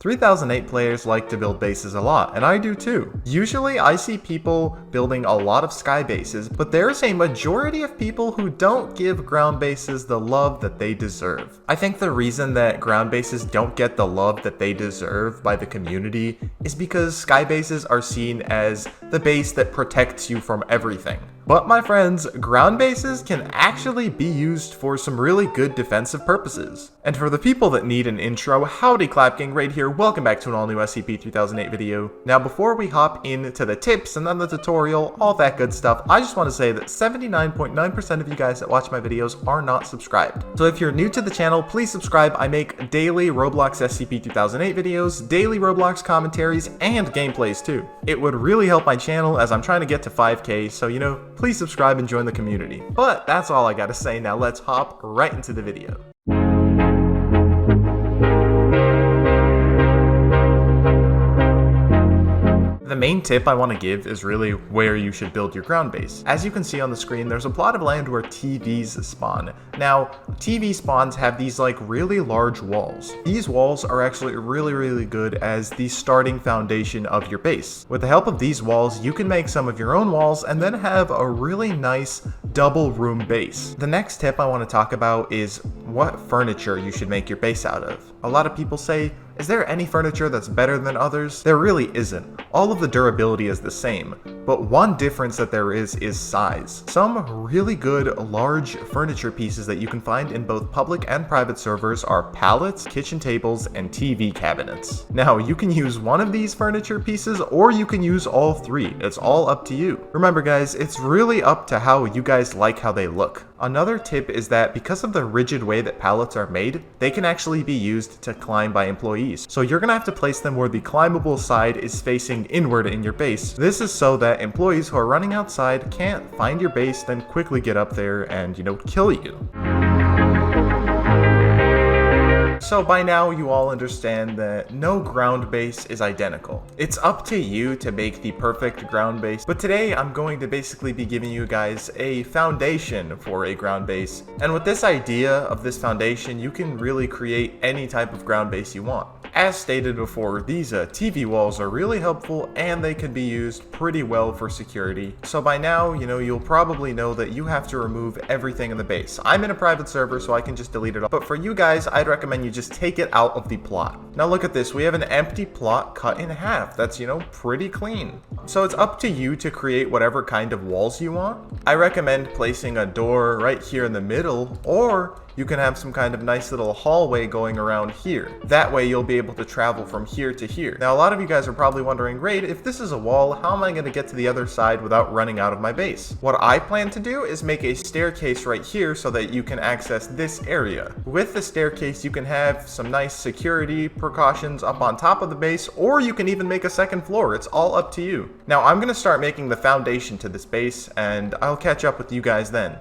3008 players like to build bases a lot, and I do too. Usually I see people building a lot of sky bases, but there's a majority of people who don't give ground bases the love that they deserve. I think the reason that ground bases don't get the love that they deserve by the community is because sky bases are seen as the base that protects you from everything. But my friends, ground bases can actually be used for some really good defensive purposes. And for the people that need an intro, howdy Clap Gang right here, welcome back to an all new SCP-3008 video. Now before we hop into the tips and then the tutorial, all that good stuff, I just want to say that 79.9% of you guys that watch my videos are not subscribed. So if you're new to the channel, please subscribe. I make daily Roblox SCP-3008 videos, daily Roblox commentaries, and gameplays too. It would really help my channel as I'm trying to get to 5K, so you know, please subscribe and join the community. But that's all I gotta say, now let's hop right into the video. The main tip I want to give is really where you should build your ground base. As you can see on the screen, there's a plot of land where TVs spawn. Now, TV spawns have these like really large walls. These walls are actually really good as the starting foundation of your base. With the help of these walls, you can make some of your own walls and then have a really nice double room base. The next tip I want to talk about is what furniture you should make your base out of. A lot of people say, is there any furniture that's better than others? There really isn't. All of the durability is the same, but one difference that there is size. Some really good large furniture pieces that you can find in both public and private servers are pallets, kitchen tables, and TV cabinets. Now, you can use one of these furniture pieces or you can use all three. It's all up to you. Remember guys, it's really up to how you guys like how they look. Another tip is that because of the rigid way that pallets are made, they can actually be used to climb by employees. So you're gonna have to place them where the climbable side is facing inward in your base. This is so that employees who are running outside can't find your base, then quickly get up there and, you know, kill you. So by now you all understand that no ground base is identical. It's up to you to make the perfect ground base, but today I'm going to basically be giving you guys a foundation for a ground base. And with this idea of this foundation, you can really create any type of ground base you want. As stated before, these TV walls are really helpful and they can be used pretty well for security. So by now, you know, you'll probably know that you have to remove everything in the base. I'm in a private server, so I can just delete it all. But for you guys, I'd recommend you just take it out of the plot. Now look at this, we have an empty plot cut in half. That's, you know, pretty clean. So it's up to you to create whatever kind of walls you want. I recommend placing a door right here in the middle, or you can have some kind of nice little hallway going around here. That way you'll be able to travel from here to here. Now a lot of you guys are probably wondering, Raid, if this is a wall, how am I going to get to the other side without running out of my base? What I plan to do is make a staircase right here so that you can access this area. With the staircase, you can have some nice security precautions up on top of the base, or you can even make a second floor. It's all up to you. Now I'm going to start making the foundation to this base, and I'll catch up with you guys then.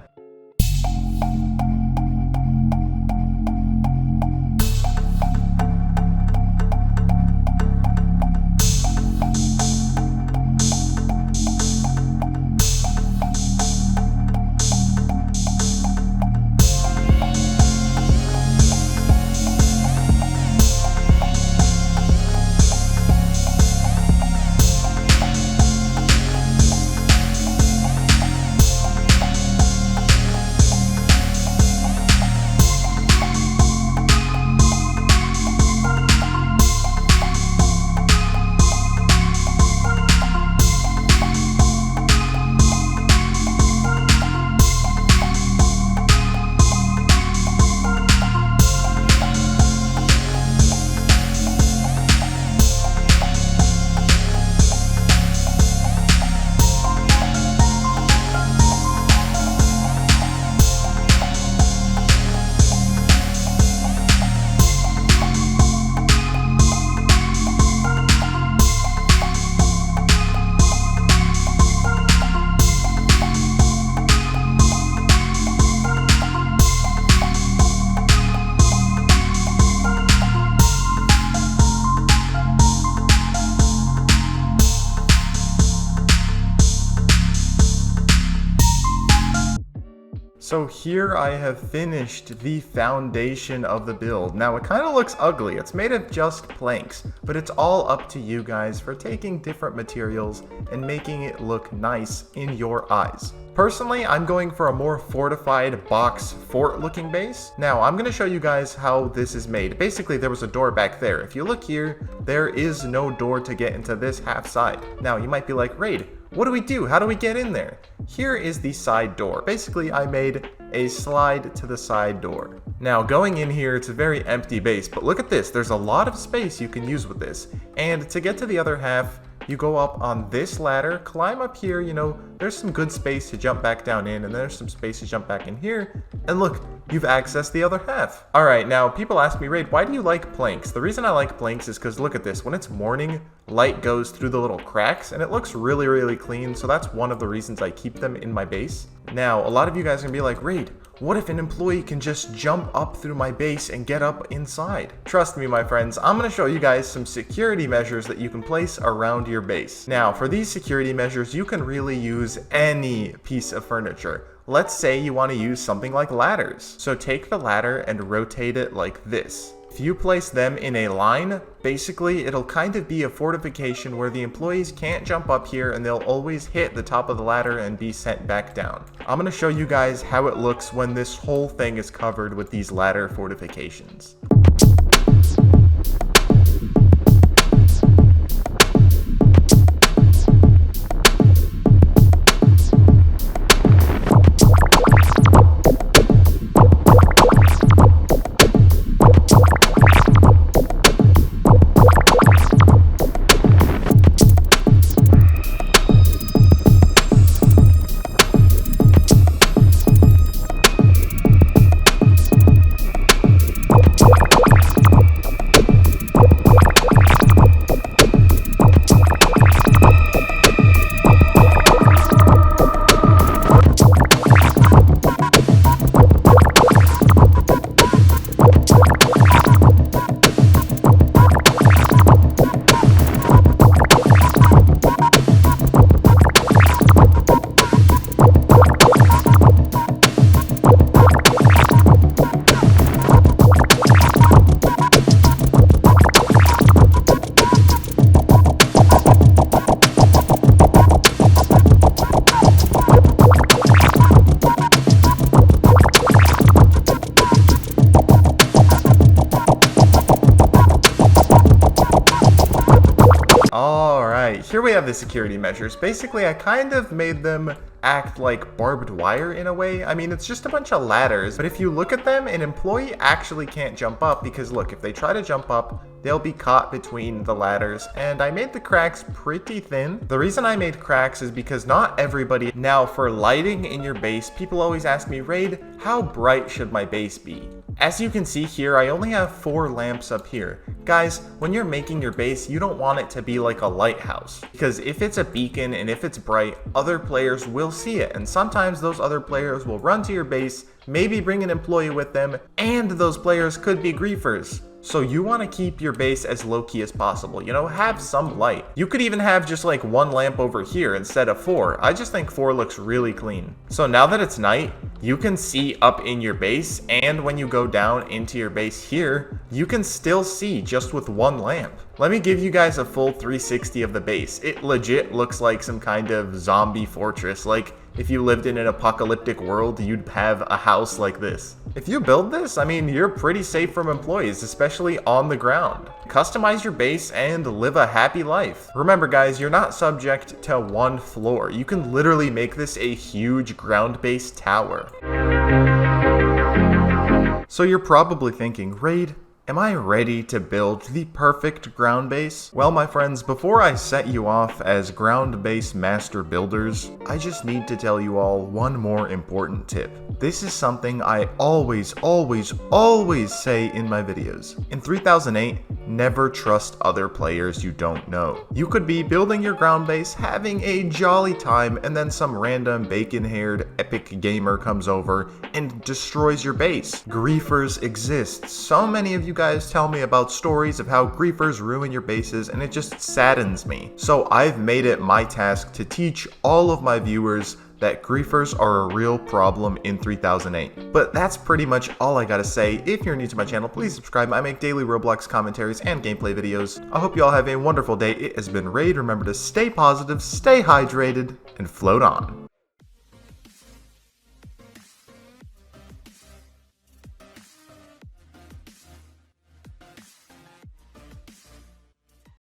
So here I have finished the foundation of the build. Now it kind of looks ugly. It's made of just planks, but it's all up to you guys for taking different materials and making it look nice in your eyes. Personally, I'm going for a more fortified box fort looking base. Now, I'm going to show you guys how this is made. Basically, there was a door back there. If you look here, there is no door to get into this half side. Now, you might be like, Raid, what do we do? How do we get in there? Here is the side door. Basically, I made a slide to the side door. Now, going in here, it's a very empty base, but look at this. There's a lot of space you can use with this. And to get to the other half, you go up on this ladder, climb up here, there's some good space to jump back down in, and there's some space to jump back in here, and look, you've accessed the other half. Alright, now people ask me, Raid, why do you like planks? The reason I like planks is because look at this, when it's morning, light goes through the little cracks, and it looks really, really clean, so that's one of the reasons I keep them in my base. Now, a lot of you guys are gonna be like, Raid, what if an employee can just jump up through my base and get up inside? Trust me, my friends, I'm going to show you guys some security measures that you can place around your base. Now, for these security measures, you can really use any piece of furniture. Let's say you want to use something like ladders. So take the ladder and rotate it like this. If you place them in a line, basically it'll kind of be a fortification where the employees can't jump up here and they'll always hit the top of the ladder and be sent back down. I'm going to show you guys how it looks when this whole thing is covered with these ladder fortifications. Alright, here we have the security measures. Basically, I kind of made them act like barbed wire in a way. I mean, it's just a bunch of ladders, but if you look at them, an employee actually can't jump up because look, if they try to jump up, they'll be caught between the ladders, and I made the cracks pretty thin. The reason I made cracks is because not everybody. Now, for lighting in your base, people always ask me, Raid, how bright should my base be? As you can see here, I only have 4 lamps up here. Guys, when you're making your base, you don't want it to be like a lighthouse, because if it's a beacon and if it's bright, other players will see it, and sometimes those other players will run to your base, maybe bring an employee with them, and those players could be griefers. So you want to keep your base as low-key as possible, have some light. You could even have just like 1 lamp over here instead of 4. I just think 4 looks really clean. So now that it's night, you can see up in your base, and when you go down into your base here, you can still see just with 1 lamp. Let me give you guys a full 360 of the base. It legit looks like some kind of zombie fortress. Like, if you lived in an apocalyptic world, you'd have a house like this. If you build this, I mean, you're pretty safe from employees, especially on the ground. Customize your base and live a happy life. Remember guys, you're not subject to 1 floor. You can literally make this a huge ground-based tower. So you're probably thinking, Raid, am I ready to build the perfect ground base? Well, my friends, before I set you off as ground base master builders, I just need to tell you all one more important tip. This is something I always say in my videos. In 3008, never trust other players you don't know. You could be building your ground base, having a jolly time, and then some random bacon-haired epic gamer comes over and destroys your base. Griefers exist. So many of you guys tell me about stories of how griefers ruin your bases, and it just saddens me. So I've made it my task to teach all of my viewers that griefers are a real problem in 3008. But that's pretty much all I gotta say. If you're new to my channel, please subscribe. I make daily Roblox commentaries and gameplay videos. I hope you all have a wonderful day. It has been Raid. Remember to stay positive, stay hydrated, and float on.